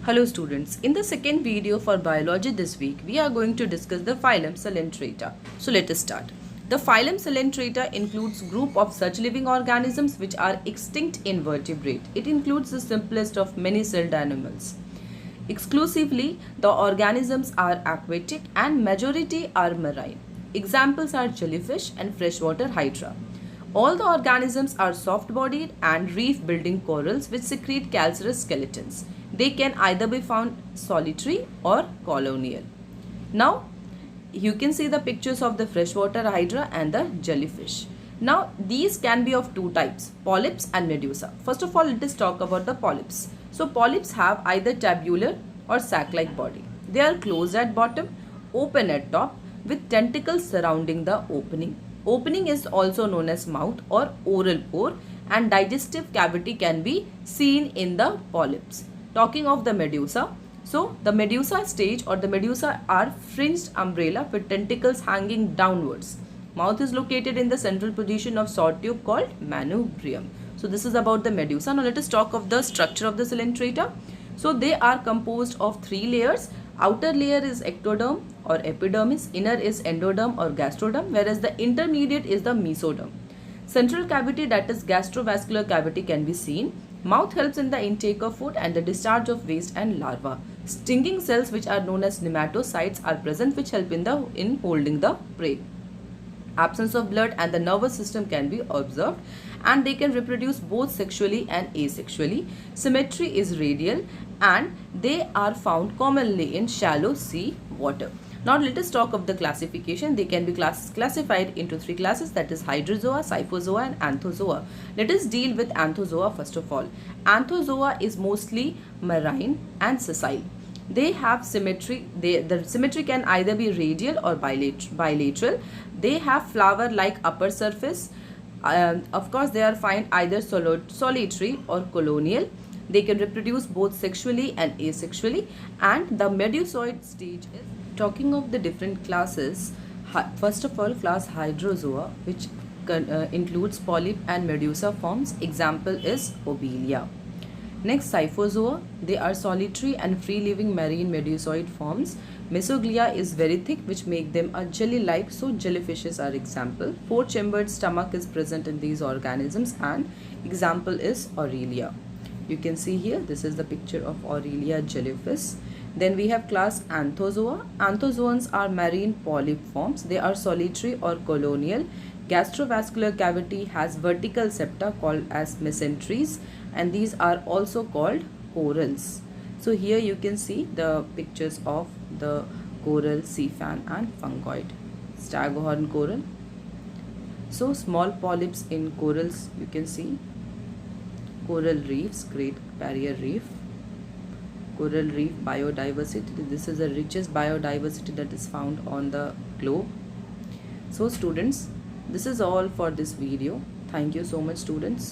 Hello students, in the second video for biology this week, we are going to discuss the phylum Coelenterata. So let us start. The phylum Coelenterata includes group of such living organisms which are extinct invertebrate. It includes the simplest of many celled animals. Exclusively, the organisms are aquatic and majority are marine. Examples are jellyfish and freshwater hydra. All the organisms are soft-bodied and reef-building corals which secrete calcareous skeletons. They can either be found solitary or colonial. Now, you can see the pictures of the freshwater hydra and the jellyfish. Now, these can be of two types, polyps and medusa. First of all, let us talk about the polyps. So, polyps have either tabular or sac-like body. They are closed at bottom, open at top with tentacles surrounding the opening. Opening is also known as mouth or oral pore, and digestive cavity can be seen in the polyps. Talking of the medusa, so the medusa stage or the medusa are fringed umbrella with tentacles hanging downwards. Mouth is located in the central position of short tube called manubrium. So this is about the medusa. Now let us talk of the structure of the Coelenterata. So they are composed of three layers. Outer layer is ectoderm or epidermis, inner is endoderm or gastroderm, whereas the intermediate is the mesoderm. Central cavity, that is gastrovascular cavity, can be seen. Mouth helps in the intake of food and the discharge of waste and larvae. Stinging cells, which are known as nematocytes, are present, which help in holding the prey. Absence of blood and the nervous system can be observed, and they can reproduce both sexually and asexually. Symmetry is radial and they are found commonly in shallow sea water. Now let us talk of the classification. They can be classified into three classes, that is hydrozoa, scyphozoa and anthozoa. Let us deal with anthozoa first of all. Anthozoa is mostly marine and sessile. They have symmetry. The symmetry can either be radial or bilateral. They have flower-like upper surface. Of course, they are found either solitary or colonial. They can reproduce both sexually and asexually. And the medusoid stage is, talking of the different classes, first of all, class hydrozoa, which includes polyp and medusa forms. Example is Obelia. Next, scyphozoa. They are solitary and free-living marine medusoid forms. Mesoglia is very thick, which make them a jelly-like, so jellyfishes are example. Four-chambered stomach is present in these organisms, and example is Aurelia. You can see here, this is the picture of Aurelia jellyfish. Then we have class Anthozoa. Anthozoans are marine polyp forms. They are solitary or colonial. Gastrovascular cavity has vertical septa called as mesenteries, and these are also called corals. So here you can see the pictures of the coral, sea fan and fungoid. Staghorn coral. So small polyps in corals, you can see coral reefs, Great Barrier Reef. Coral reef biodiversity. This is the richest biodiversity that is found on the globe. So students, this is all for this video. Thank you so much students.